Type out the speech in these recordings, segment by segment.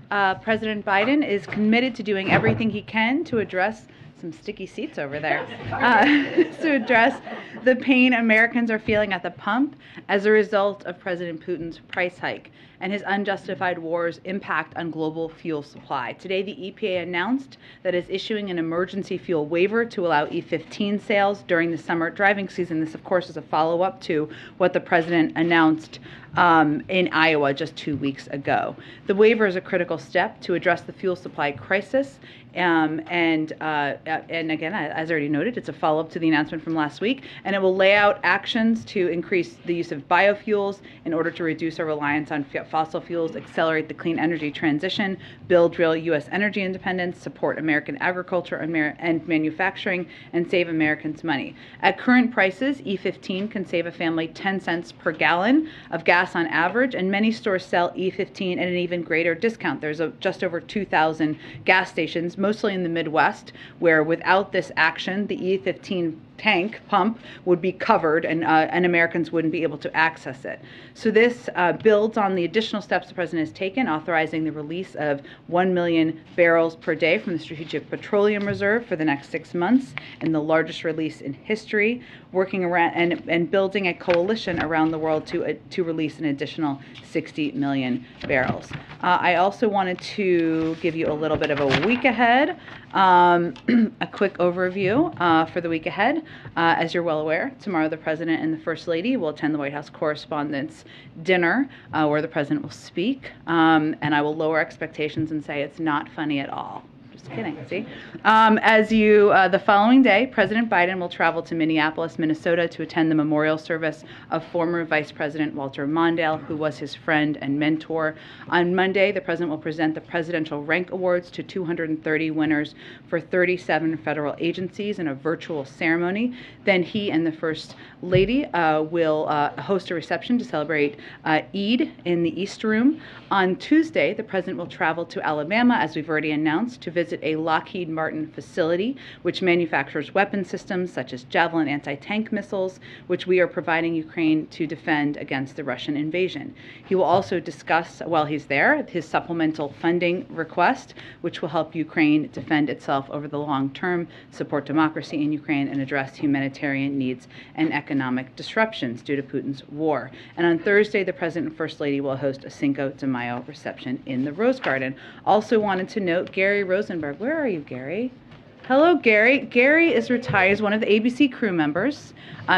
President Biden is committed to doing everything he can to address some sticky seats over there, to address the pain Americans are feeling at the pump as a result of President Putin's price hike and his unjustified war's impact on global fuel supply. Today, the EPA announced that it's issuing an emergency fuel waiver to allow E15 sales during the summer driving season. This, of course, is a follow-up to what the president announced in Iowa just 2 weeks ago. The waiver is a critical step to address the fuel supply crisis. And again, as already noted, it's a follow-up to the announcement from last week, and it will lay out actions to increase the use of biofuels in order to reduce our reliance on fossil fuels, accelerate the clean energy transition, build real U.S. energy independence, support American agriculture and manufacturing, and save Americans money. At current prices, E15 can save a family 10 cents per gallon of gas on average, and many stores sell E15 at an even greater discount. There's just over 2,000 gas stations, mostly in the Midwest, where without this action, the E15 tank pump would be covered and Americans wouldn't be able to access it. So this builds on the additional steps the president has taken, authorizing the release of 1 million barrels per day from the Strategic Petroleum Reserve for the next 6 months, and the largest release in history, working around and building a coalition around the world to release an additional 60 million barrels. I also wanted to give you a little bit of a week ahead, a quick overview for the week ahead. As you're well aware, tomorrow the President and the First Lady will attend the White House Correspondents' Dinner, where the President will speak, and I will lower expectations and say it's not funny at all. Just kidding, see? The following day, President Biden will travel to Minneapolis, Minnesota to attend the memorial service of former Vice President Walter Mondale, who was his friend and mentor. On Monday, the President will present the Presidential Rank Awards to 230 winners for 37 federal agencies in a virtual ceremony. Then he and the First Lady will host a reception to celebrate Eid in the East Room. On Tuesday, the President will travel to Alabama, as we've already announced, to visit a Lockheed Martin facility which manufactures weapon systems such as Javelin anti-tank missiles, which we are providing Ukraine to defend against the Russian invasion. He will also discuss, while he's there, his supplemental funding request, which will help Ukraine defend itself over the long term, support democracy in Ukraine, and address humanitarian needs and economic disruptions due to Putin's war. And on Thursday, the President and First Lady will host a Cinco de Mayo reception in the Rose Garden. Also wanted to note Gary Rosenberg. Where are you, Gary? Hello, Gary. Gary is retired as one of the ABC crew members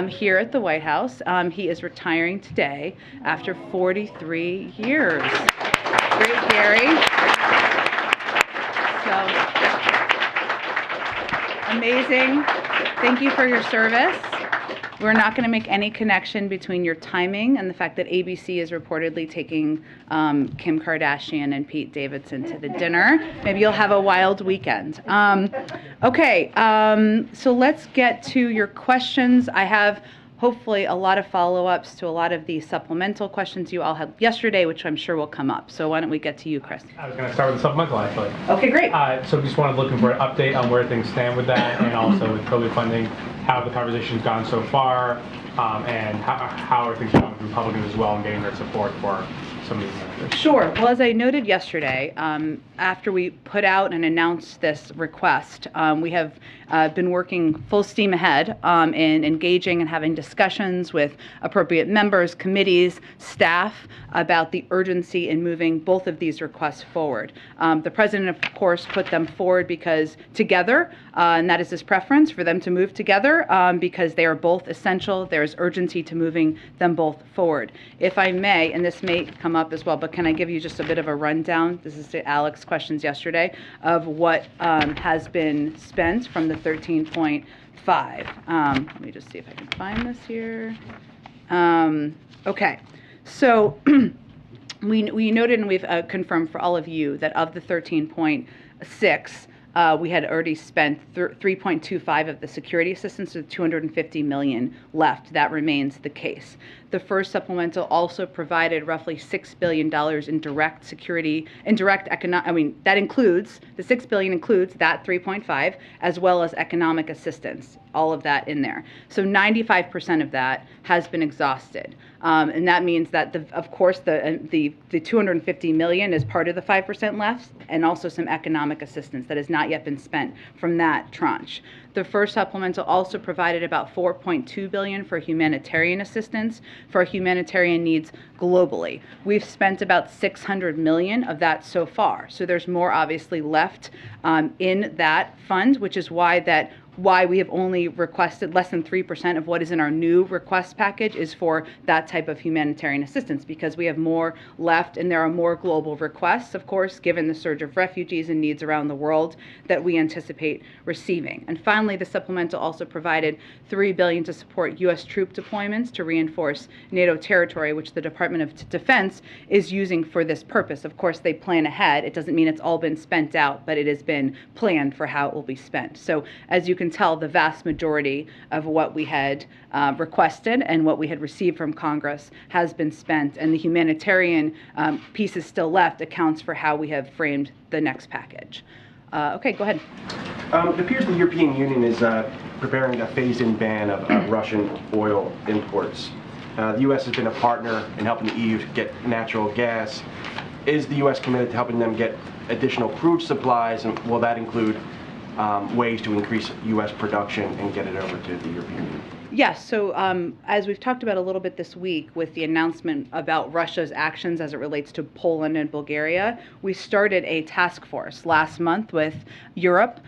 here at the White House. He is retiring today after 43 years. Great, Gary. So, amazing. Thank you for your service. We're not going to make any connection between your timing and the fact that ABC is reportedly taking Kim Kardashian and Pete Davidson to the dinner. Maybe you'll have a wild weekend. So let's get to your questions. I have hopefully a lot of follow-ups to a lot of the supplemental questions you all had yesterday, which I'm sure will come up. So why don't we get to you, Chris? I was going to start with the supplemental, actually. Okay, great. So just wanted looking for an update on where things stand with that, and also with COVID funding, how have the conversations gone so far, and how are things going with Republicans as well in getting their support for some of these measures? Sure. Well, as I noted yesterday, after we put out and announced this request, we have been working full steam ahead in engaging and having discussions with appropriate members, committees, staff about the urgency in moving both of these requests forward. The President, of course, put them forward because together, and that is his preference, for them to move together because they are both essential. There's urgency to moving them both forward. If I may, and this may come up as well, but can I give you just a bit of a rundown? This is to Alex's questions yesterday of what has been spent from the 13.5. Let me just see if I can find this here. Okay, so we noted and we've confirmed for all of you that of the 13.6, we had already spent 3.25 of the security assistance, so 250 million left. That remains the case. The first supplemental also provided roughly $6 billion in direct security, that includes, the $6 billion includes that 3.5, as well as economic assistance, all of that in there. So 95% of that has been exhausted. And that means that, of course, the 250 million is part of the 5% left, and also some economic assistance that has not yet been spent from that tranche. The first supplemental also provided about 4.2 billion for humanitarian assistance for humanitarian needs globally. We've spent about 600 million of that so far. So there's more obviously left in that fund, which is why we have only requested less than 3% of what is in our new request package is for that type of humanitarian assistance, because we have more left and there are more global requests, of course, given the surge of refugees and needs around the world that we anticipate receiving. And finally, the supplemental also provided $3 billion to support U.S. troop deployments to reinforce NATO territory, which the Department of Defense is using for this purpose. Of course, they plan ahead. It doesn't mean it's all been spent out, but it has been planned for how it will be spent. So as you can tell, the vast majority of what we had requested and what we had received from Congress has been spent, and the humanitarian piece is still left accounts for how we have framed the next package. Okay, go ahead. It appears the European Union is preparing a phased-in ban of Russian oil imports. The U.S. has been a partner in helping the EU to get natural gas. Is the U.S. committed to helping them get additional crude supplies, and will that include ways to increase U.S. production and get it over to the European Union? Yes, so as we've talked about a little bit this week with the announcement about Russia's actions as it relates to Poland and Bulgaria, we started a task force last month with Europe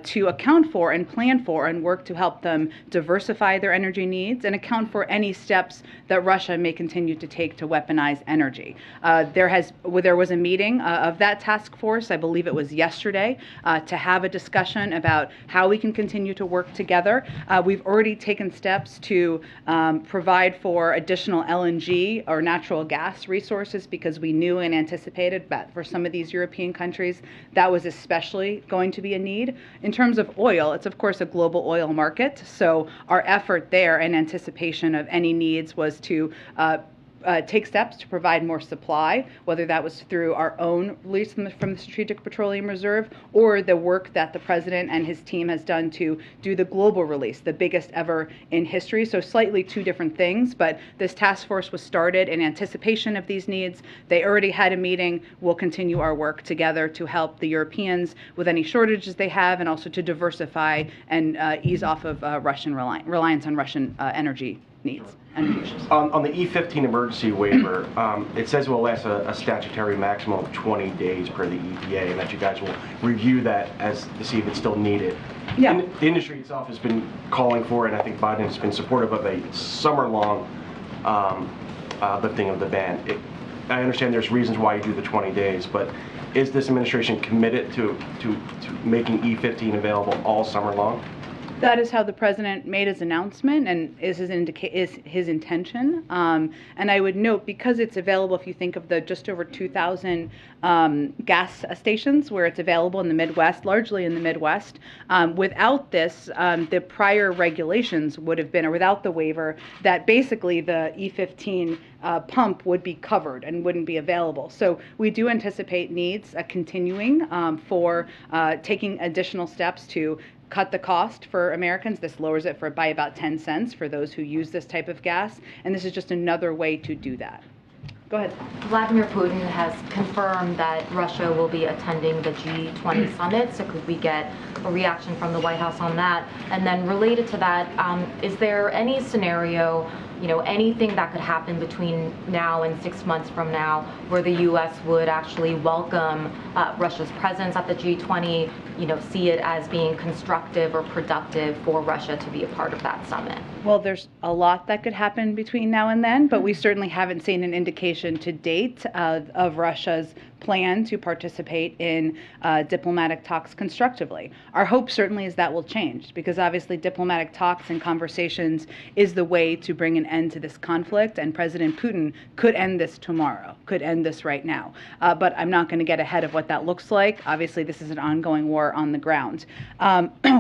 to account for and plan for and work to help them diversify their energy needs and account for any steps that Russia may continue to take to weaponize energy. There was a meeting of that task force, I believe it was yesterday, to have a discussion about how we can continue to work together. We've already taken steps to provide for additional LNG or natural gas resources, because we knew and anticipated that for some of these European countries that was especially going to be a need. In terms of oil, it's of course a global oil market, so our effort there in anticipation of any needs was to take steps to provide more supply, whether that was through our own release from the Strategic Petroleum Reserve or the work that the president and his team has done to do the global release, the biggest ever in history. So slightly two different things, but this task force was started in anticipation of these needs. They already had a meeting. We'll continue our work together to help the Europeans with any shortages they have, and also to diversify and ease off of Russian reliance on Russian energy needs. On the E15 emergency waiver, it says it will last a statutory maximum of 20 days per the EPA, and that you guys will review that to see if it's still needed. Yeah. The industry itself has been calling for it, and I think Biden has been supportive of a summer-long lifting of the ban. I understand there's reasons why you do the 20 days, but is this administration committed to making E15 available all summer long? That is how the president made his announcement, and is his intention. And I would note, because it's available, if you think of the just over 2,000 gas stations where it's available in the Midwest, largely in the Midwest, without this, the prior regulations would have been, or without the waiver, that basically the E15 pump would be covered and wouldn't be available. So we do anticipate needs continuing for taking additional steps to cut the cost for Americans. This lowers it by about 10 cents for those who use this type of gas, and this is just another way to do that. Go ahead. Vladimir Putin has confirmed that Russia will be attending the G20 summit, so could we get a reaction from the White House on that? And then related to that, is there any scenario, anything that could happen between now and 6 months from now where the U.S. would actually welcome Russia's presence at the G20, see it as being constructive or productive for Russia to be a part of that summit? Well, there's a lot that could happen between now and then, but we certainly haven't seen an indication to date of Russia's plan to participate in diplomatic talks constructively. Our hope certainly is that will change, because obviously diplomatic talks and conversations is the way to bring an end to this conflict, and President Putin could end this tomorrow, could end this right now. But I'm not going to get ahead of what that looks like. Obviously, this is an ongoing war on the ground.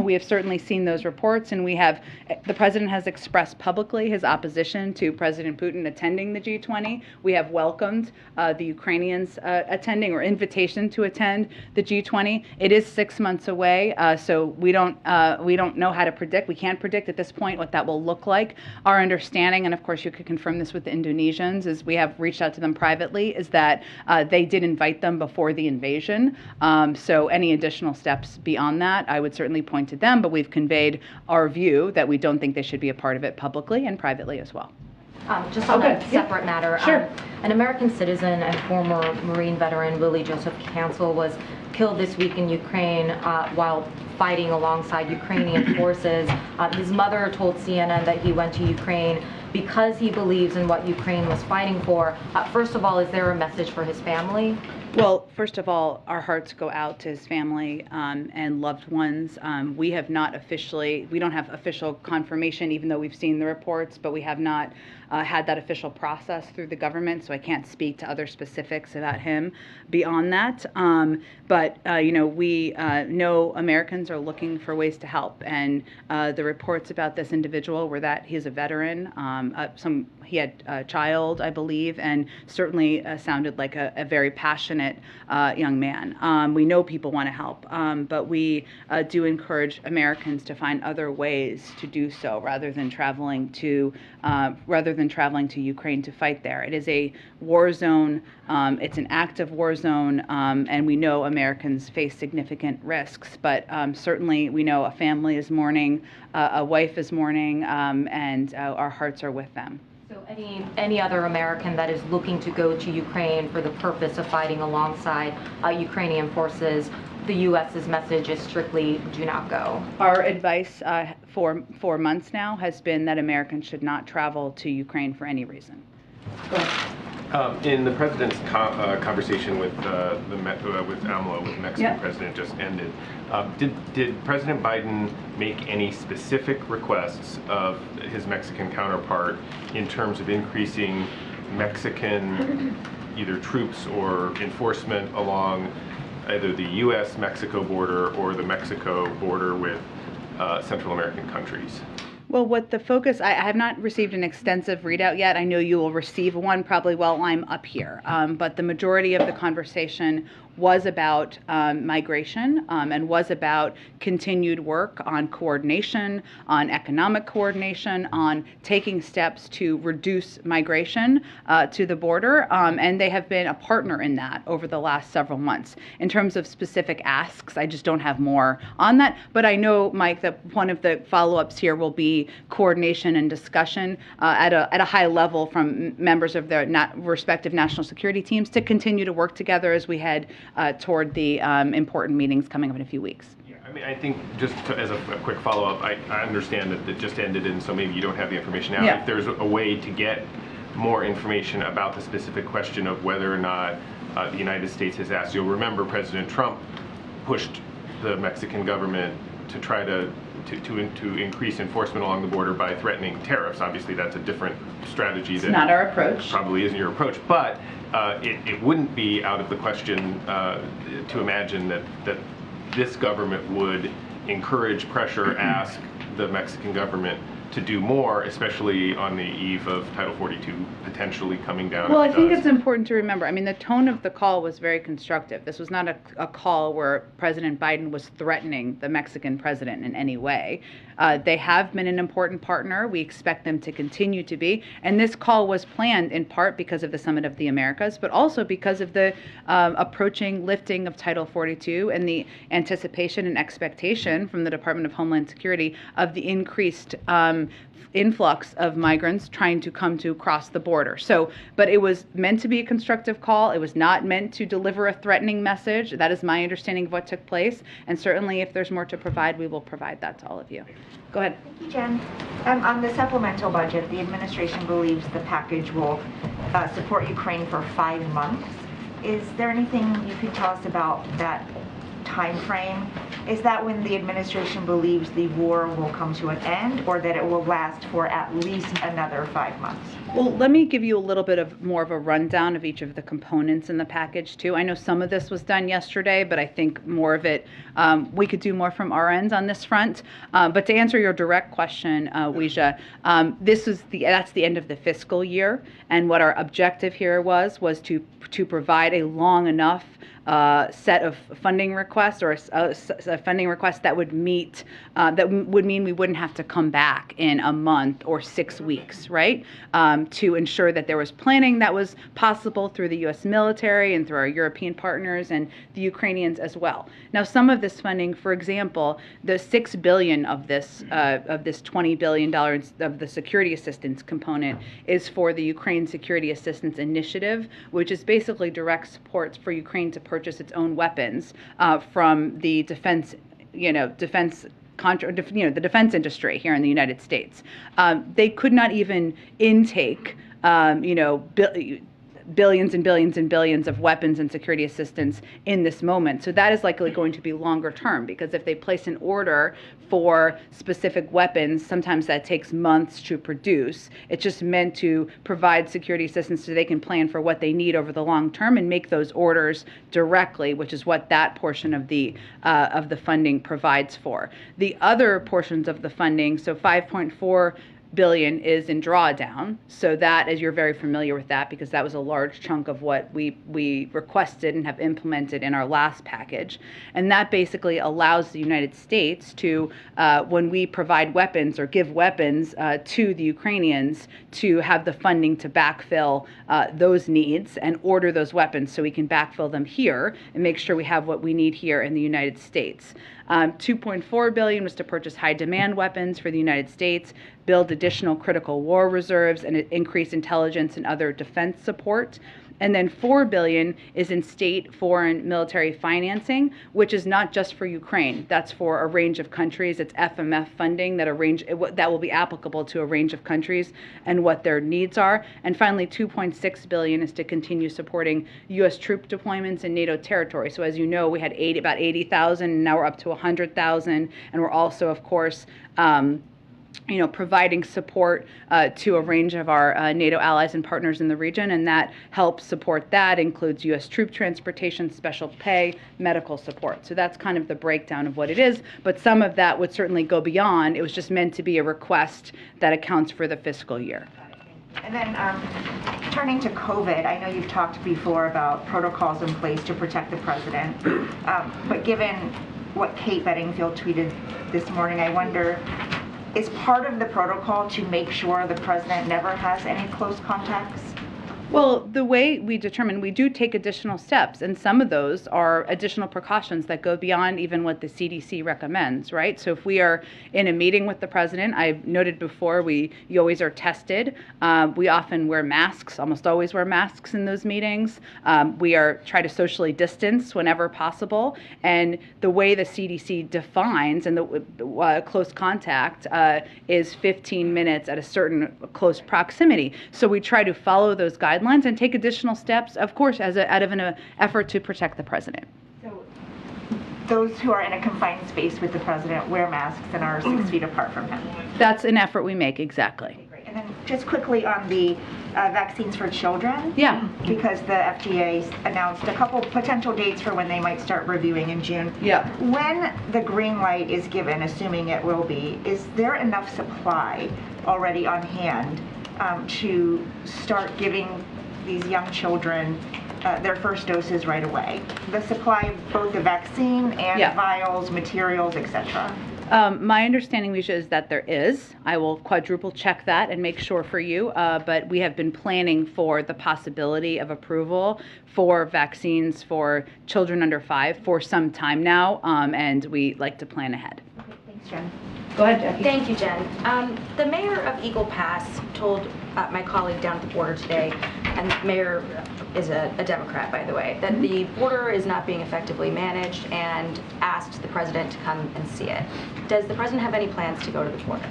We have certainly seen those reports, and the president has expressed publicly his opposition to President Putin attending the G20. We have welcomed the Ukrainians attending, or invitation to attend the G20. It is 6 months away, so we don't know how to predict. We can't predict at this point what that will look like. Our understanding, and of course you could confirm this with the Indonesians, is we have reached out to them privately, is that they did invite them before the invasion. So any additional steps beyond that, I would certainly point to them, but we've conveyed our view that we don't think they should be a part of it publicly and privately as well. Just on a separate matter, Sure. An American citizen and former Marine veteran, Willie Joseph Cancel, was killed this week in Ukraine while fighting alongside Ukrainian forces. His mother told CNN that he went to Ukraine because he believes in what Ukraine was fighting for. First of all, is there a message for his family? Well, first of all, our hearts go out to his family and loved ones. We don't have official confirmation, even though we've seen the reports, but we have not had that official process through the government, so I can't speak to other specifics about him beyond that. But we know Americans are looking for ways to help, and the reports about this individual were that he's a veteran. He had a child, I believe, and certainly sounded like a very passionate young man. We know people want to help, but we do encourage Americans to find other ways to do so rather than traveling to Ukraine to fight there. It is a war zone. It's an active war zone, and we know Americans face significant risks. But certainly, we know a family is mourning, a wife is mourning, and our hearts are with them. So any other American that is looking to go to Ukraine for the purpose of fighting alongside Ukrainian forces, the U.S.'s message is strictly do not go. Our advice for months now has been that Americans should not travel to Ukraine for any reason. Go ahead. In the president's conversation with AMLO, with the Mexican president, just ended, did President Biden make any specific requests of his Mexican counterpart in terms of increasing Mexican either troops or enforcement along either the U.S.-Mexico border or the Mexico border with Central American countries? Well, what the focus, I have not received an extensive readout yet. I know you will receive one probably while I'm up here. But the majority of the conversation was about migration and was about continued work on coordination, on economic coordination, on taking steps to reduce migration to the border. And they have been a partner in that over the last several months. In terms of specific asks, I just don't have more on that. But I know, Mike, that one of the follow-ups here will be coordination and discussion at a high level from members of their respective national security teams to continue to work together as we head toward the important meetings coming up in a few weeks. Yeah, I mean, I think just as a quick follow-up, I understand that it just ended, and so maybe you don't have the information now. Yeah. If there's a way to get more information about the specific question of whether or not the United States has asked, you'll remember President Trump pushed the Mexican government to try to increase enforcement along the border by threatening tariffs. Obviously, that's a different strategy. It's not our approach. Probably isn't your approach, but it wouldn't be out of the question to imagine that this government would encourage, pressure, ask the Mexican government to do more, especially on the eve of Title 42 potentially coming down. Well, I think it's important to remember, I mean, the tone of the call was very constructive. This was not a call where President Biden was threatening the Mexican president in any way. They have been an important partner. We expect them to continue to be. And this call was planned in part because of the Summit of the Americas, but also because of the approaching lifting of Title 42 and the anticipation and expectation from the Department of Homeland Security of the increased influx of migrants trying to come to cross the border. So, but it was meant to be a constructive call. It was not meant to deliver a threatening message. That is my understanding of what took place. And certainly if there's more to provide, we will provide that to all of you. Go ahead. Thank you, Jen. On the supplemental budget, the administration believes the package will support Ukraine for 5 months. is there anything you could tell us about that time frame? Is that when the administration believes the war will come to an end, or that it will last for at least another 5 months? Well, let me give you a little bit of more of a rundown of each of the components in the package too. I know some of this was done yesterday, but I think more of it, we could do more from our end on this front. But to answer your direct question, Weijia, that's the end of the fiscal year, and what our objective here was to provide a long enough set of funding requests, or a funding request that would mean we wouldn't have to come back in a month or 6 weeks, right? To ensure that there was planning that was possible through the U.S. military and through our European partners and the Ukrainians as well. Now, some of this funding, for example, the $6 billion of this $20 billion of the security assistance component is for the Ukraine Security Assistance Initiative, which is basically direct support for Ukraine to purchase its own weapons from the defense the defense industry here in the United States. They could not even intake, billions and billions and billions of weapons and security assistance in this moment. So that is likely going to be longer term, because if they place an order for specific weapons, sometimes that takes months to produce. It's just meant to provide security assistance so they can plan for what they need over the long term and make those orders directly, which is what that portion of the funding provides for. The other portions of the funding, so $5.4 billion is in drawdown. So that, as you're very familiar with that, because that was a large chunk of what we requested and have implemented in our last package. And that basically allows the United States to, when we provide weapons or give weapons to the Ukrainians, to have the funding to backfill those needs and order those weapons so we can backfill them here and make sure we have what we need here in the United States. $2.4 billion was to purchase high-demand weapons for the United States, build additional critical war reserves, and increase intelligence and other defense support. And then $4 billion is in state, foreign, military financing, which is not just for Ukraine. That's for a range of countries. It's FMF funding that will be applicable to a range of countries and what their needs are. And finally, $2.6 billion is to continue supporting U.S. troop deployments in NATO territory. So as you know, we had about 80,000, and now we're up to 100,000. And we're also, of course, providing support to a range of our NATO allies and partners in the region, and that helps support that includes U.S. troop transportation, special pay, medical support. So that's kind of the breakdown of what it is, but some of that would certainly go beyond. It was just meant to be a request that accounts for the fiscal year. And then turning to COVID, I know you've talked before about protocols in place to protect the president, but given what Kate Bedingfield tweeted this morning, I wonder, is part of the protocol to make sure the president never has any close contacts? Well, the way we determine, we do take additional steps, and some of those are additional precautions that go beyond even what the CDC recommends, right? So if we are in a meeting with the president, I've noted before, you always are tested. We often wear masks, almost always wear masks in those meetings. We try to socially distance whenever possible, and the way the CDC defines and the close contact is 15 minutes at a certain close proximity. So we try to follow those guidelines and take additional steps, of course, out of an effort to protect the president. So those who are in a confined space with the president wear masks and are 6 feet apart from him. That's an effort we make, exactly. And then just quickly on the vaccines for children. Yeah. Because the FDA announced a couple potential dates for when they might start reviewing in June. Yeah. When the green light is given, assuming it will be, is there enough supply already on hand to start giving these young children their first doses right away? The supply of both the vaccine and vials, materials, etc. My understanding, Weijia, is that there is. I will quadruple check that and make sure for you, but we have been planning for the possibility of approval for vaccines for children under 5 for some time now, and we like to plan ahead. Okay, thanks, Jen. Go ahead, Jackie. Thank you, Jen. The mayor of Eagle Pass told my colleague down at the border today, and the mayor is a Democrat, by the way, that the border is not being effectively managed, and asked the president to come and see it. Does the president have any plans to go to the border?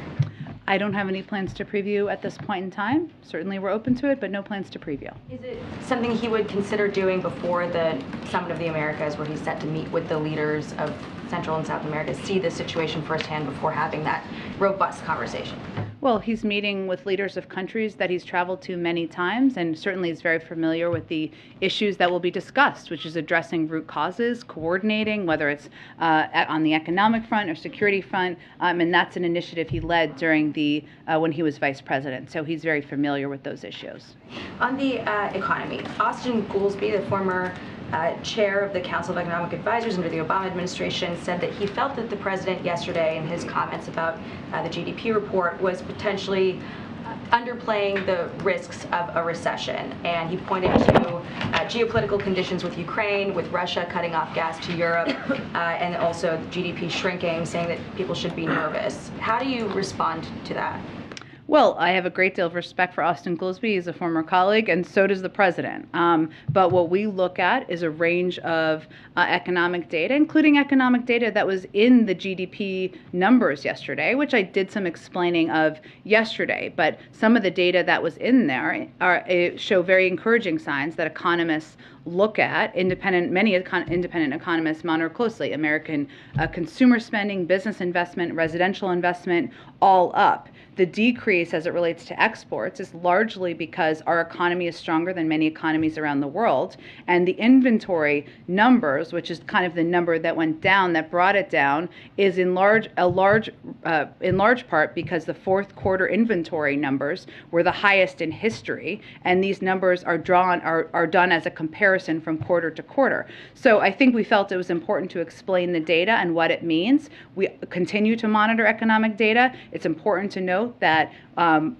I don't have any plans to preview at this point in time. Certainly we're open to it, but no plans to preview. Is it something he would consider doing before the Summit of the Americas, where he's set to meet with the leaders of Central and South America, see the situation firsthand before having that robust conversation? Well, he's meeting with leaders of countries that he's traveled to many times, and certainly is very familiar with the issues that will be discussed, which is addressing root causes, coordinating, whether it's on the economic front or security front, and that's an initiative he led during when he was vice president. So he's very familiar with those issues. On the economy, Austin Goolsbee, the former chair of the Council of Economic Advisors under the Obama administration, said that he felt that the president yesterday in his comments about the GDP report was potentially underplaying the risks of a recession. And he pointed to geopolitical conditions with Ukraine, with Russia cutting off gas to Europe, and also GDP shrinking, saying that people should be nervous. How do you respond to that? Well, I have a great deal of respect for Austin Goolsbee. He's a former colleague, and so does the president. But what we look at is a range of economic data, including economic data that was in the GDP numbers yesterday, which I did some explaining of yesterday. But some of the data that was in there show very encouraging signs that economists look at. Many independent economists monitor closely. American consumer spending, business investment, residential investment, all up. The decrease as it relates to exports is largely because our economy is stronger than many economies around the world, and the inventory numbers, which is kind of the number that went down, that brought it down, is in large part because the fourth quarter inventory numbers were the highest in history, and these numbers are done as a comparison from quarter to quarter. So I think we felt it was important to explain the data and what it means. We continue to monitor economic data. It's important to note that some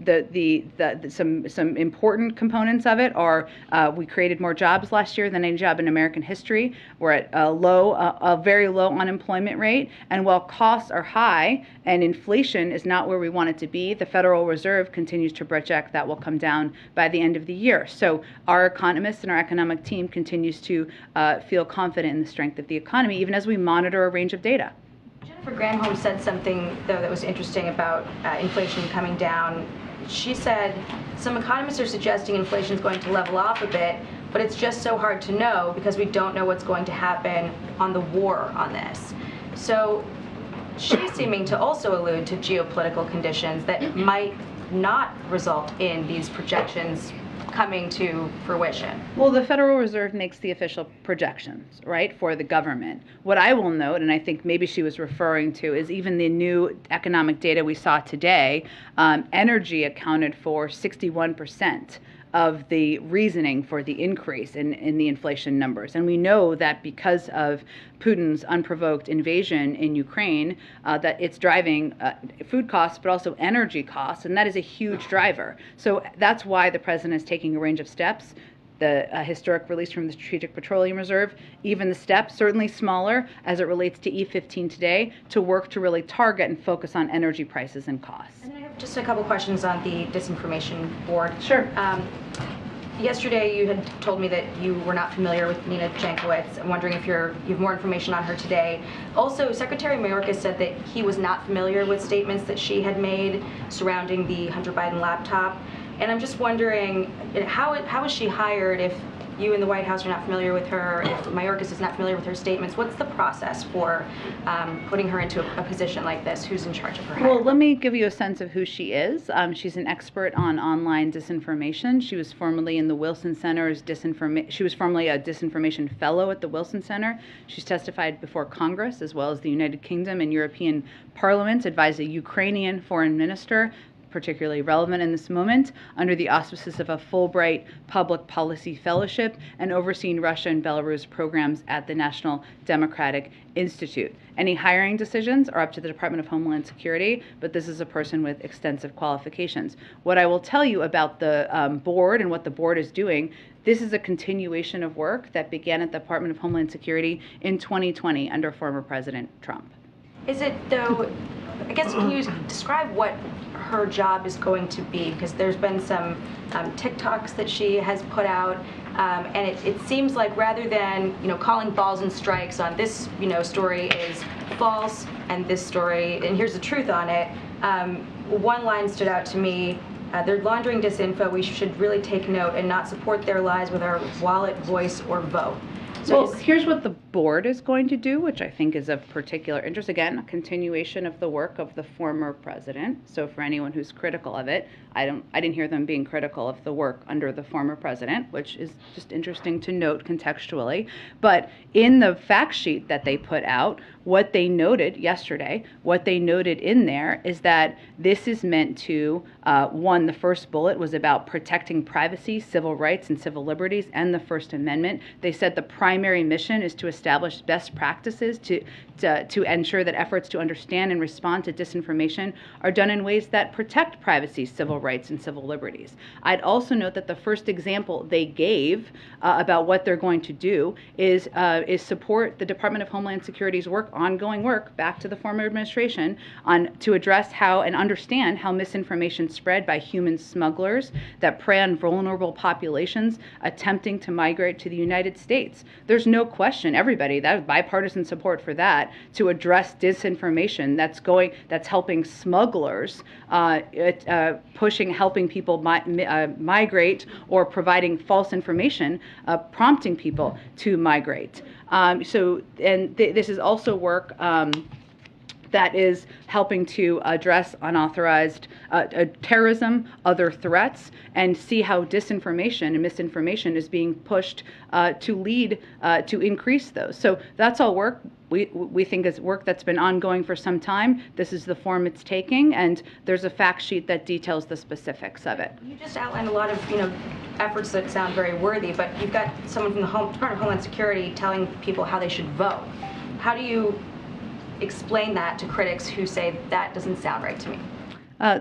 important components of it are we created more jobs last year than any job in American history. We're at a very low unemployment rate, and while costs are high and inflation is not where we want it to be, the Federal Reserve continues to project that will come down by the end of the year. So our economists and our economic team continues to feel confident in the strength of the economy, even as we monitor a range of data. Jennifer Granholm said something, though, that was interesting about inflation coming down. She said some economists are suggesting inflation is going to level off a bit, but it's just so hard to know because we don't know what's going to happen on the war on this. So she's seeming to also allude to geopolitical conditions that might not result in these projections coming to fruition. Well, the Federal Reserve makes the official projections, right, for the government. What I will note, and I think maybe she was referring to, is even the new economic data we saw today, energy accounted for 61% of the reasoning for the increase in the inflation numbers. And we know that because of Putin's unprovoked invasion in Ukraine, that it's driving food costs, but also energy costs, and that is a huge driver. So that's why the president is taking a range of steps. The historic release from the Strategic Petroleum Reserve, even the steps, certainly smaller as it relates to E15 today, to work to really target and focus on energy prices and costs. And I have just a couple questions on the disinformation board. Sure. Yesterday you had told me that you were not familiar with Nina Jankowicz. I'm wondering if you have more information on her today. Also, Secretary Mayorkas said that he was not familiar with statements that she had made surrounding the Hunter Biden laptop. And I'm just wondering, how is she hired if you in the White House are not familiar with her, if Mayorkas is not familiar with her statements? What's the process for putting her into a position like this? Who's in charge of her hiring? Well, let me give you a sense of who she is. She's an expert on online disinformation. She was formerly in the Wilson Center as she was formerly a disinformation fellow at the Wilson Center. She's testified before Congress as well as the United Kingdom and European parliaments, advised a Ukrainian foreign minister, particularly relevant in this moment, under the auspices of a Fulbright Public Policy Fellowship, and overseeing Russia and Belarus programs at the National Democratic Institute. Any hiring decisions are up to the Department of Homeland Security, but this is a person with extensive qualifications. What I will tell you about the board and what the board is doing, this is a continuation of work that began at the Department of Homeland Security in 2020 under former President Trump. Is it, though, I guess, can you describe what her job is going to be? Because there's been some TikToks that she has put out, and it seems like rather than calling balls and strikes on this story is false and this story and here's the truth on it, one line stood out to me. They're laundering disinfo. We should really take note and not support their lies with our wallet, voice, or vote. So Well, here's what the board is going to do, which I think is of particular interest. Again, a continuation of the work of the former president. So for anyone who's critical of it, I didn't hear them being critical of the work under the former president, which is just interesting to note contextually. But in the fact sheet that they put out, what they noted yesterday, what they noted in there is that this is meant to, one, the first bullet was about protecting privacy, civil rights, and civil liberties, and the First Amendment. They said the primary mission is to establish best practices to ensure that efforts to understand and respond to disinformation are done in ways that protect privacy, civil rights, and civil liberties. I'd also note that the first example they gave about what they're going to do is support the Department of Homeland Security's ongoing work back to the former administration to address how and understand how misinformation spread by human smugglers that prey on vulnerable populations attempting to migrate to the United States. There's no question, everybody, that bipartisan support for that, to address disinformation that's helping smugglers, helping people migrate, or providing false information, prompting people to migrate. This is also work that is helping to address unauthorized terrorism, other threats, and see how disinformation and misinformation is being pushed to lead to increase those. So that's all work. We think is work that's been ongoing for some time. This is the form it's taking, and there's a fact sheet that details the specifics of it. You just outlined a lot of efforts that sound very worthy, but you've got someone from the Department of Homeland Security telling people how they should vote. How do you explain that to critics who say that doesn't sound right to me?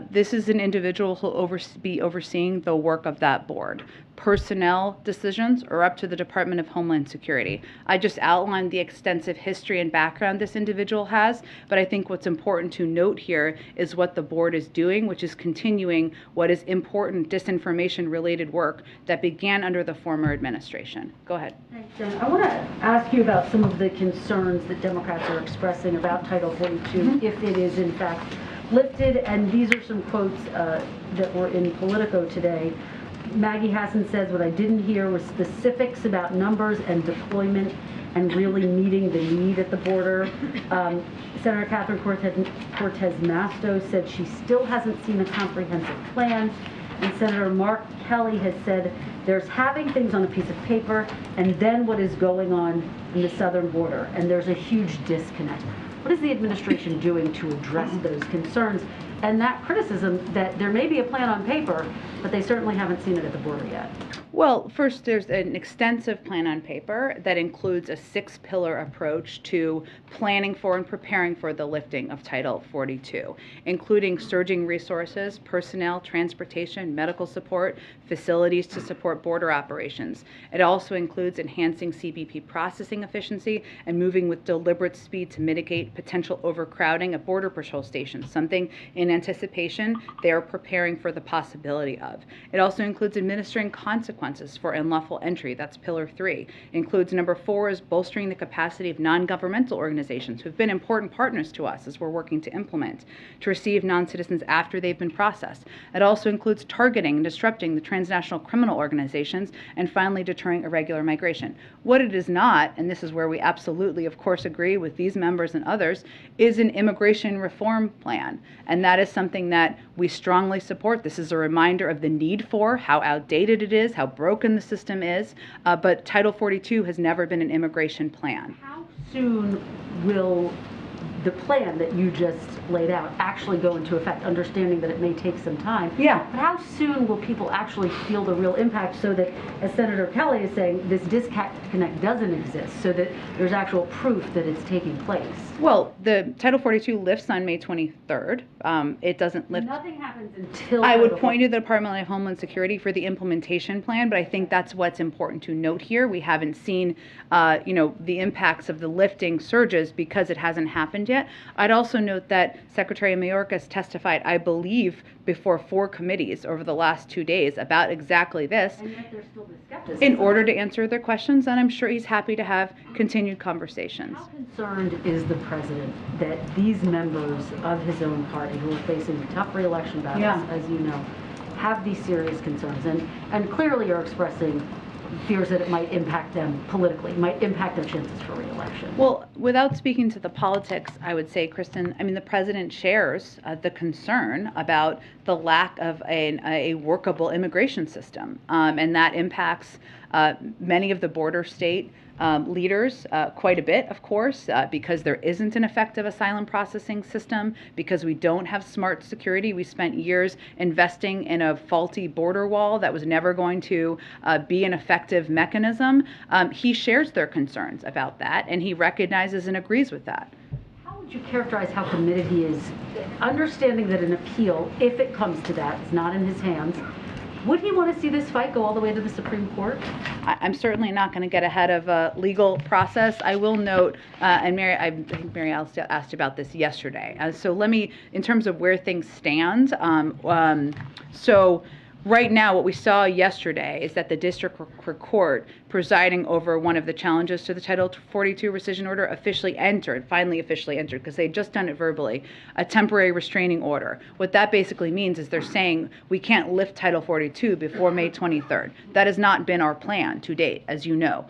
This is an individual who will be overseeing the work of that board. Personnel decisions are up to the Department of Homeland Security. I just outlined the extensive history and background this individual has, but I think what's important to note here is what the board is doing, which is continuing what is important disinformation-related work that began under the former administration. Go ahead. Thanks, Jen. I want to ask you about some of the concerns that Democrats are expressing about Title 42, if it is in fact lifted, and these are some quotes that were in Politico today. Maggie Hassan says, what I didn't hear was specifics about numbers and deployment and really meeting the need at the border. Senator Catherine Cortez Masto said she still hasn't seen a comprehensive plan. And Senator Mark Kelly has said there's having things on a piece of paper and then what is going on in the southern border. And there's a huge disconnect. What is the administration doing to address those concerns and that criticism that there may be a plan on paper, but they certainly haven't seen it at the border yet? Well, first, there's an extensive plan on paper that includes a 6-pillar approach to planning for and preparing for the lifting of Title 42, including surging resources, personnel, transportation, medical support, facilities to support border operations. It also includes enhancing CBP processing efficiency and moving with deliberate speed to mitigate potential overcrowding at Border Patrol stations, something in anticipation they are preparing for the possibility of. It also includes administering consequences for unlawful entry. That's Pillar 3. Includes number 4 is bolstering the capacity of non-governmental organizations who have been important partners to us as we're working to implement to receive non-citizens after they've been processed. It also includes targeting and disrupting the transnational criminal organizations and finally deterring irregular migration. What it is not, and this is where we absolutely of course agree with these members and others, is an immigration reform plan. And that is something that we strongly support. This is a reminder of the need for, how outdated it is, how broken the system is, but Title 42 has never been an immigration plan. How soon will the plan that you just laid out actually go into effect, understanding that it may take some time? Yeah. But how soon will people actually feel the real impact so that, as Senator Kelly is saying, this disconnect doesn't exist, so that there's actual proof that it's taking place. Well, the Title 42 lifts on May 23rd. It doesn't lift. Nothing happens until. I would point to the Department of Homeland Security for the implementation plan, but I think that's what's important to note here. We haven't seen, the impacts of the lifting surges because it hasn't happened yet. I'd also note that Secretary Mayorkas testified, I believe, before 4 committees over the last 2 days about exactly this. And yet there's still this skepticism. In order to answer their questions, and I'm sure he's happy to have continued conversations. How concerned is the president that these members of his own party, who are facing tough re-election battles, as you know, have these serious concerns and clearly are expressing fears that it might impact them politically, might impact their chances for re-election? Well, without speaking to the politics, I would say, Kristen, the president shares the concern about the lack of a workable immigration system, and that impacts many of the border state leaders quite a bit, of course, because there isn't an effective asylum processing system, because we don't have smart security. We spent years investing in a faulty border wall that was never going to be an effective mechanism. He shares their concerns about that, and he recognizes and agrees with that. How would you characterize how committed he is, understanding that an appeal, if it comes to that, is not in his hands? Would he want to see this fight go all the way to the Supreme Court? I'm certainly not going to get ahead of a legal process. I will note, and I think Mary asked about this yesterday. So let me, in terms of where things stand, so right now what we saw yesterday is that the district court presiding over one of the challenges to the Title 42 rescission order finally officially entered, because they'd just done it verbally, a temporary restraining order. What that basically means is they're saying we can't lift Title 42 before May 23rd. That has not been our plan to date, as you know.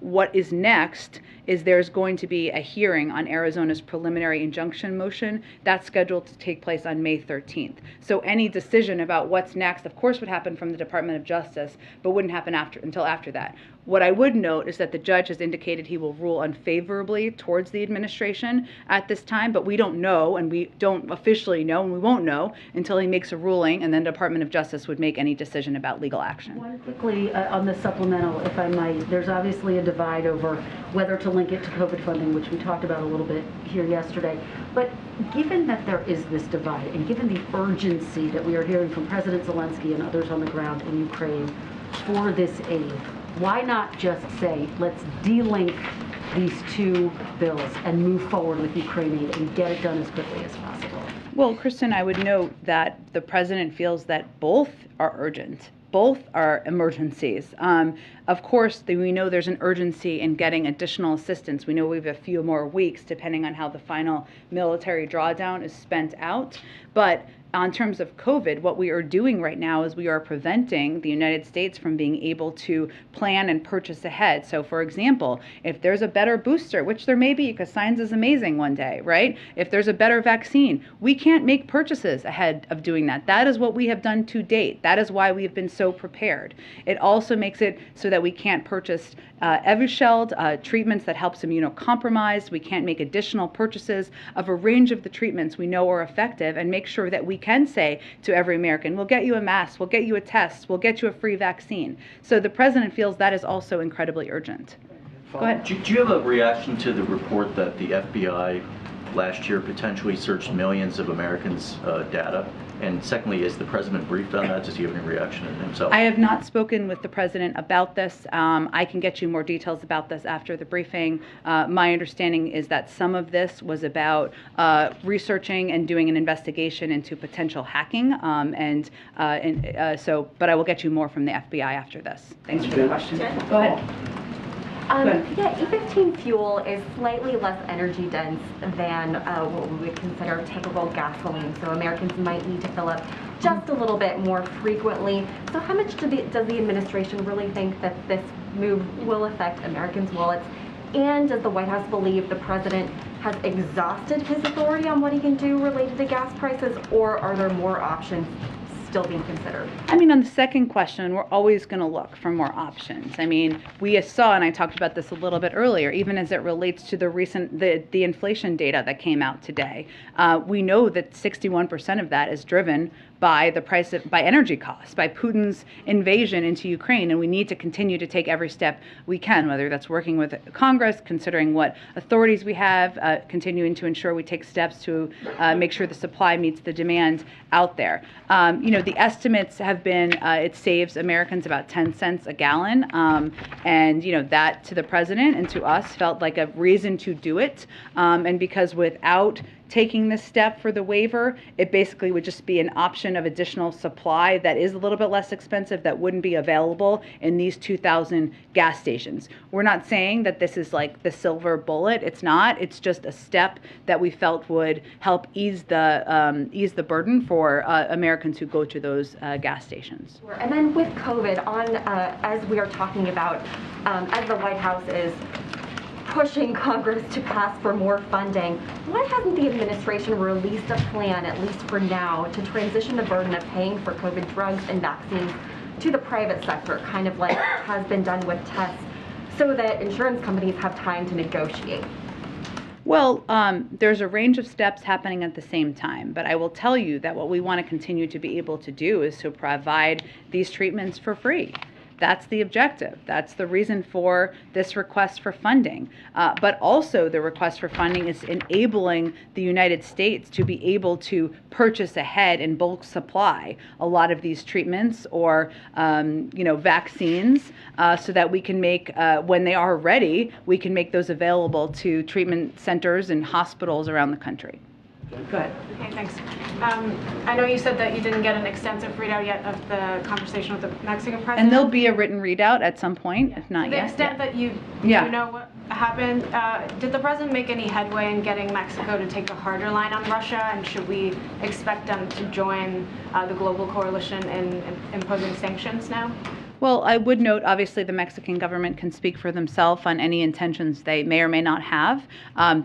What is next is there's going to be a hearing on Arizona's preliminary injunction motion. That's scheduled to take place on May 13th. So any decision about what's next, of course, would happen from the Department of Justice, but wouldn't happen until after that. What I would note is that the judge has indicated he will rule unfavorably towards the administration at this time, but we don't know, and we don't officially know, and we won't know until he makes a ruling, and then the Department of Justice would make any decision about legal action. One quickly on the supplemental, if I might. There's obviously a divide over whether to link it to COVID funding, which we talked about a little bit here yesterday. But given that there is this divide, and given the urgency that we are hearing from President Zelensky and others on the ground in Ukraine for this aid, why not just say, let's de-link these 2 bills and move forward with Ukraine aid and get it done as quickly as possible? Well, Kristen, I would note that the president feels that both are urgent. Both are emergencies. Of course, we know there's an urgency in getting additional assistance. We know we have a few more weeks, depending on how the final military drawdown is spent out. But in terms of COVID, what we are doing right now is we are preventing the United States from being able to plan and purchase ahead. So, for example, if there's a better booster, which there may be because science is amazing one day, right? If there's a better vaccine, we can't make purchases ahead of doing that. That is what we have done to date. That is why we have been so prepared. It also makes it so that we can't purchase Evusheld, treatments that helps immunocompromised. We can't make additional purchases of a range of the treatments we know are effective, and make sure that we can say to every American, we'll get you a mask, we'll get you a test, we'll get you a free vaccine. So the president feels that is also incredibly urgent. Go ahead. Do you have a reaction to the report that the FBI last year potentially searched millions of Americans' data? And secondly, is the president briefed on that? Does he have any reaction himself? I have not spoken with the president about this. I can get you more details about this after the briefing. My understanding is that some of this was about researching and doing an investigation into potential hacking. But I will get you more from the FBI after this. Thanks for the question. Go ahead. Yeah, E15 fuel is slightly less energy dense than what we would consider typical gasoline, so Americans might need to fill up just a little bit more frequently. So how much does the administration really think that this move will affect Americans' wallets? And does the White House believe the president has exhausted his authority on what he can do related to gas prices, or are there more options still being considered? On the second question, we're always going to look for more options. We saw, and I talked about this a little bit earlier, even as it relates to the inflation data that came out today. We know that 61% of that is driven by by energy costs, by Putin's invasion into Ukraine, and we need to continue to take every step we can, whether that's working with Congress, considering what authorities we have, continuing to ensure we take steps to make sure the supply meets the demand out there. The estimates have been it saves Americans about 10 cents a gallon, and that to the president and to us felt like a reason to do it, and because without taking this step for the waiver, it basically would just be an option of additional supply that is a little bit less expensive that wouldn't be available in these 2,000 gas stations. We're not saying that this is like the silver bullet. It's not. It's just a step that we felt would help ease the burden for Americans who go to those gas stations. And then with COVID, as we are talking about, as the White House is pushing Congress to pass for more funding, why hasn't the administration released a plan, at least for now, to transition the burden of paying for COVID drugs and vaccines to the private sector, kind of like has been done with tests, so that insurance companies have time to negotiate? Well, there's a range of steps happening at the same time, but I will tell you that what we want to continue to be able to do is to provide these treatments for free. That's the objective. That's the reason for this request for funding. But also the request for funding is enabling the United States to be able to purchase ahead in bulk supply a lot of these treatments or vaccines so that we can make, when they are ready, we can make those available to treatment centers and hospitals around the country. Go ahead. Okay, thanks. I know you said that you didn't get an extensive readout yet of the conversation with the Mexican president. And there'll be a written readout at some point, if not to the yet. extent that you know what happened, did the president make any headway in getting Mexico to take a harder line on Russia, and should we expect them to join the global coalition in imposing sanctions now? Well, I would note, obviously, the Mexican government can speak for themselves on any intentions they may or may not have.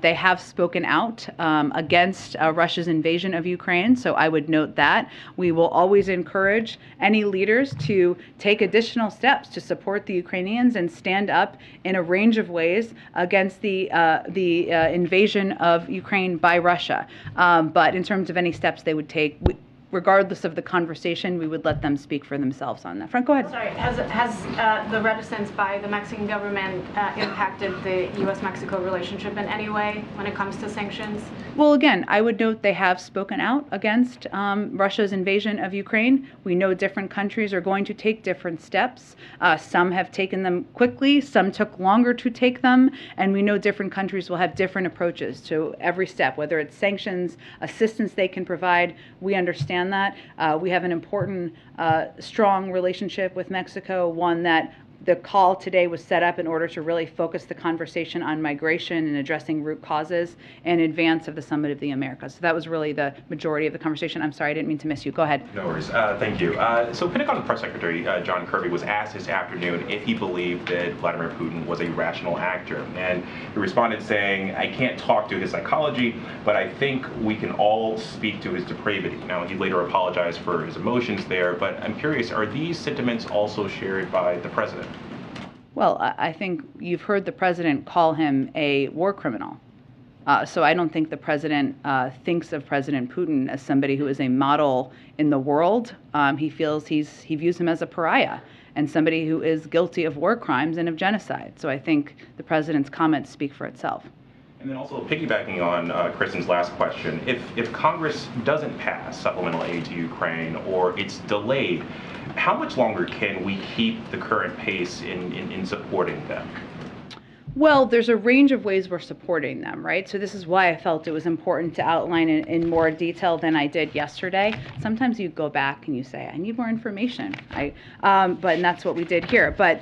They have spoken out against Russia's invasion of Ukraine, so I would note that. We will always encourage any leaders to take additional steps to support the Ukrainians and stand up in a range of ways against the invasion of Ukraine by Russia. But in terms of any steps they would take, regardless of the conversation, we would let them speak for themselves on that. Frank, go ahead. Sorry, has the reticence by the Mexican government impacted the U.S.-Mexico relationship in any way when it comes to sanctions? Well, again, I would note they have spoken out against Russia's invasion of Ukraine. We know different countries are going to take different steps. Some have taken them quickly, some took longer to take them, and we know different countries will have different approaches to every step, whether it's sanctions, assistance they can provide. We understand that. We have an important, strong relationship with Mexico, one that the call today was set up in order to really focus the conversation on migration and addressing root causes in advance of the Summit of the Americas. So that was really the majority of the conversation. I'm sorry, I didn't mean to miss you. Go ahead. No worries. Thank you. So Pentagon Press Secretary John Kirby was asked this afternoon if he believed that Vladimir Putin was a rational actor. And he responded saying, "I can't talk to his psychology, but I think we can all speak to his depravity." Now, he later apologized for his emotions there, but I'm curious, are these sentiments also shared by the president? Well, I think you've heard the president call him a war criminal. So I don't think the president thinks of President Putin as somebody who is a model in the world. He views him as a pariah and somebody who is guilty of war crimes and of genocide. So I think the president's comments speak for itself. And then also piggybacking on Kristen's last question, if Congress doesn't pass supplemental aid to Ukraine or it's delayed, how much longer can we keep the current pace in supporting them? Well, there's a range of ways we're supporting them, right? So this is why I felt it was important to outline in more detail than I did yesterday. Sometimes you go back and you say, I need more information. And that's what we did here. But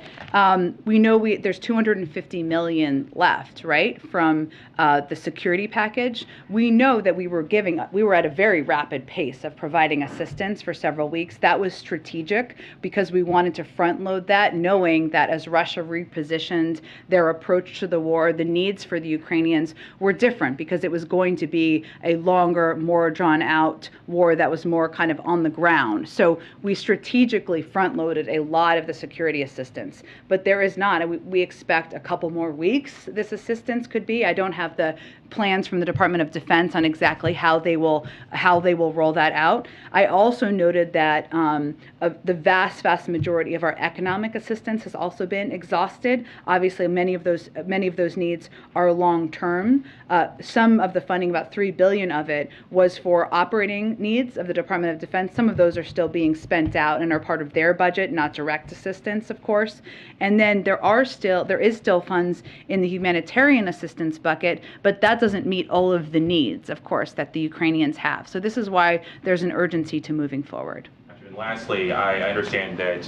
we know there's $250 million left, right, from the security package. We know that we were at a very rapid pace of providing assistance for several weeks. That was strategic because we wanted to front load that, knowing that as Russia repositioned their approach to the war, the needs for the Ukrainians were different because it was going to be a longer, more drawn out war that was more kind of on the ground. So we strategically front loaded a lot of the security assistance. But there is not, we expect a couple more weeks this assistance could be. I don't have the plans from the Department of Defense on exactly how they will roll that out. I also noted that the vast majority of our economic assistance has also been exhausted. Obviously, many of those needs are long term. Some of the funding, about $3 billion of it, was for operating needs of the Department of Defense. Some of those are still being spent out and are part of their budget, not direct assistance, of course. And then there is still funds in the humanitarian assistance bucket, but that doesn't meet all of the needs, of course, that the Ukrainians have. So this is why there's an urgency to moving forward. And lastly, I understand that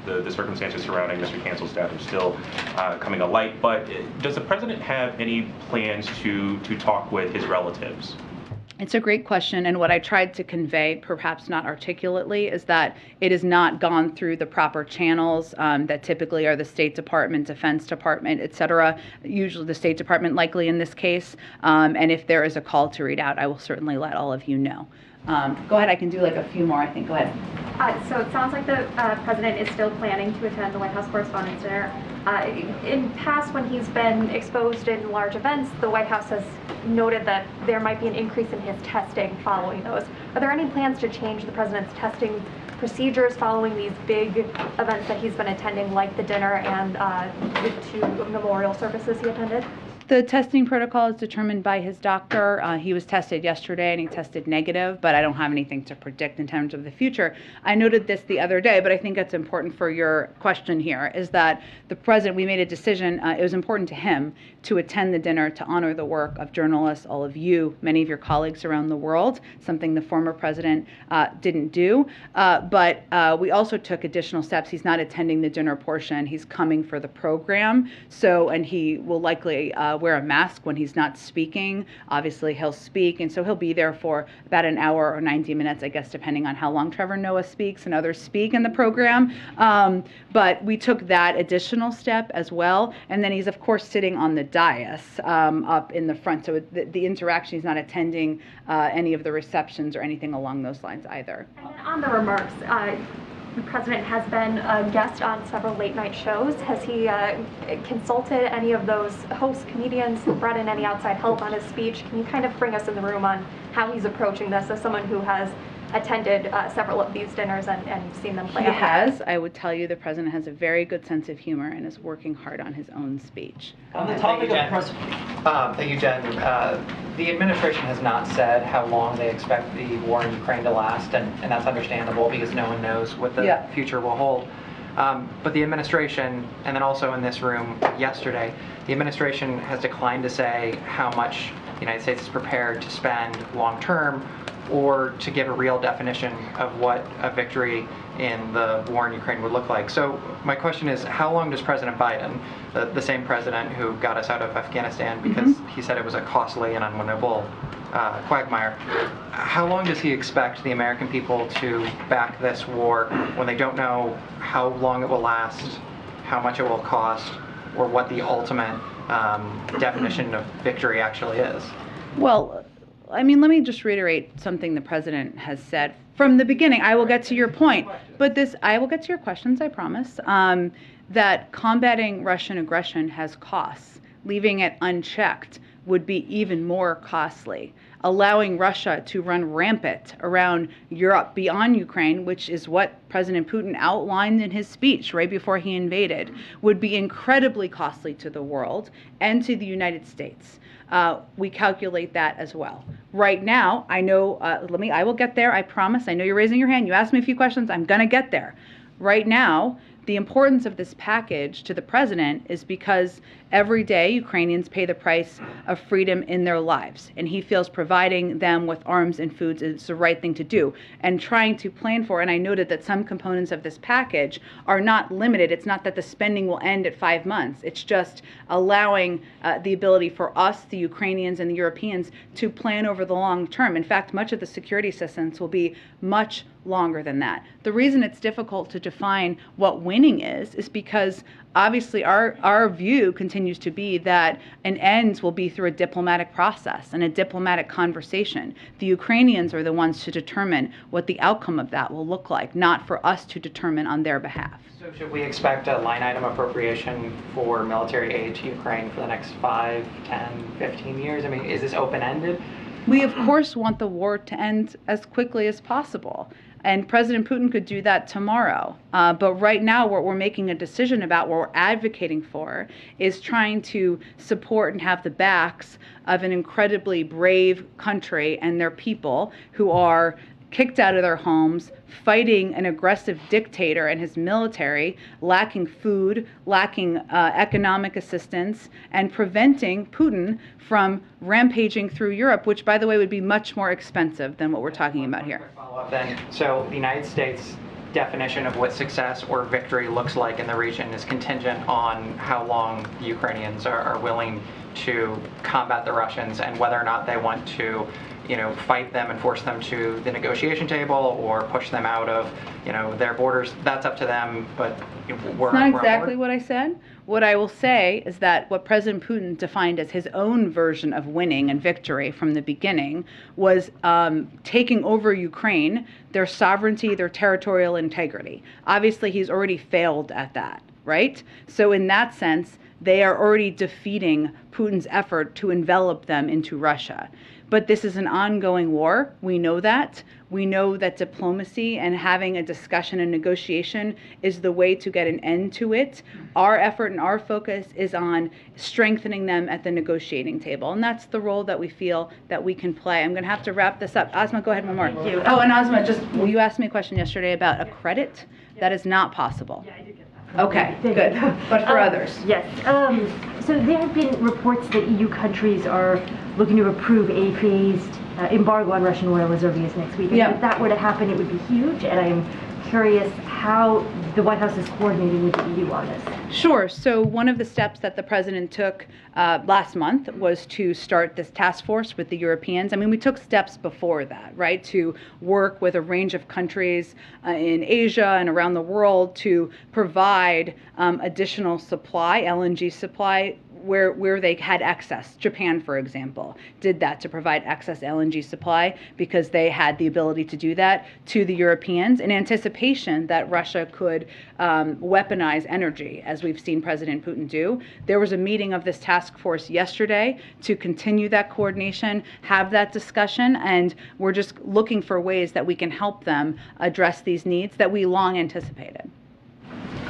the circumstances surrounding Mr. Cancel's death are still coming to light, but does the president have any plans to talk with his relatives? It's a great question, and what I tried to convey, perhaps not articulately, is that it has not gone through the proper channels that typically are the State Department, Defense Department, et cetera, usually the State Department likely in this case, and if there is a call to read out, I will certainly let all of you know. Go ahead, I can do like a few more, I think. Go ahead. So it sounds like the president is still planning to attend the White House Correspondents' Dinner. In past, when he's been exposed in large events, the White House has noted that there might be an increase in his testing following those. Are there any plans to change the president's testing procedures following these big events that he's been attending, like the dinner and the 2 memorial services he attended? The testing protocol is determined by his doctor. He was tested yesterday and he tested negative, but I don't have anything to predict in terms of the future. I noted this the other day, but I think it's important for your question here, is that the president, we made a decision, it was important to him to attend the dinner to honor the work of journalists, all of you, many of your colleagues around the world, something the former president didn't do. But we also took additional steps. He's not attending the dinner portion. He's coming for the program. And he will likely wear a mask when he's not speaking. Obviously, he'll speak, and so he'll be there for about an hour or 90 minutes, I guess, depending on how long Trevor Noah speaks and others speak in the program. But we took that additional step as well, and then he's, of course, sitting on the dais up in the front, so the interaction, he's not attending any of the receptions or anything along those lines either. And then on the remarks, the president has been a guest on several late-night shows. Has he consulted any of those host comedians, brought in any outside help on his speech? Can you kind of bring us in the room on how he's approaching this as someone who has attended several of these dinners and seen them play out? He has. I would tell you the president has a very good sense of humor and is working hard on his own speech. On the topic of thank you, Jen. The administration has not said how long they expect the war in Ukraine to last, and that's understandable because no one knows what the future will hold. But the administration, and then also in this room yesterday, the administration has declined to say how much the United States is prepared to spend long term, or to give a real definition of what a victory in the war in Ukraine would look like. So my question is, how long does President Biden, the same president who got us out of Afghanistan because he said it was a costly and unwinnable quagmire, how long does he expect the American people to back this war when they don't know how long it will last, how much it will cost, or what the ultimate definition of victory actually is? Well, I mean, let me just reiterate something the president has said from the beginning. I will get to your point, but I will get to your questions, I promise, that combating Russian aggression has costs. Leaving it unchecked would be even more costly. Allowing Russia to run rampant around Europe beyond Ukraine, which is what President Putin outlined in his speech right before he invaded, would be incredibly costly to the world and to the United States. We calculate that as well. Right now, I know, I will get there, I promise. I know you're raising your hand. You asked me a few questions. I'm going to get there. Right now, the importance of this package to the president is because every day Ukrainians pay the price of freedom in their lives, and he feels providing them with arms and foods is the right thing to do. And trying to plan for, and I noted that some components of this package are not limited. It's not that the spending will end at 5 months. It's just allowing the ability for us, the Ukrainians and the Europeans, to plan over the long term. In fact, much of the security assistance will be much longer than that. The reason it's difficult to define what winning is because obviously our view continues to be that an end will be through a diplomatic process and a diplomatic conversation. The Ukrainians are the ones to determine what the outcome of that will look like, not for us to determine on their behalf. So should we expect a line item appropriation for military aid to Ukraine for the next 5, 10, 15 years? I mean, is this open-ended? We, of course, want the war to end as quickly as possible. And President Putin could do that tomorrow. But right now, what we're making a decision about, what we're advocating for, is trying to support and have the backs of an incredibly brave country and their people who are kicked out of their homes, fighting an aggressive dictator and his military, lacking food, lacking economic assistance, and preventing Putin from rampaging through Europe, which, by the way, would be much more expensive than what we're talking about here. Follow-up then. So the United States definition of what success or victory looks like in the region is contingent on how long the Ukrainians are willing to combat the Russians and whether or not they want to fight them and force them to the negotiation table or push them out of, their borders. That's up to them, but we're It's not exactly what I said. What I will say is that what President Putin defined as his own version of winning and victory from the beginning was taking over Ukraine, their sovereignty, their territorial integrity. Obviously, he's already failed at that, right? So in that sense, they are already defeating Putin's effort to envelop them into Russia. But this is an ongoing war. We know that. We know that diplomacy and having a discussion and negotiation is the way to get an end to it. Our effort and our focus is on strengthening them at the negotiating table. And that's the role that we feel that we can play. I'm going to have to wrap this up. Asma, go ahead one more. Thank you. Oh, and Asma, you asked me a question yesterday about a credit. That is not possible. Yeah, I did get that. Okay, good. But for others? Yes. So there have been reports that EU countries are looking to approve a phased embargo on Russian oil as early as next week. Yeah. If that were to happen, it would be huge, and I'm curious how the White House is coordinating with the EU on this. Sure. So one of the steps that the president took last month was to start this task force with the Europeans. I mean, we took steps before that, right, to work with a range of countries in Asia and around the world to provide additional supply, LNG supply, where they had excess. Japan, for example, did that to provide excess LNG supply because they had the ability to do that to the Europeans in anticipation that Russia could weaponize energy, as we've seen President Putin do. There was a meeting of this task force yesterday to continue that coordination, have that discussion, and we're just looking for ways that we can help them address these needs that we long anticipated.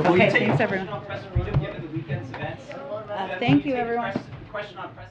Okay, thanks everyone. Given the weekend's events. Thank you, everyone. Question on press.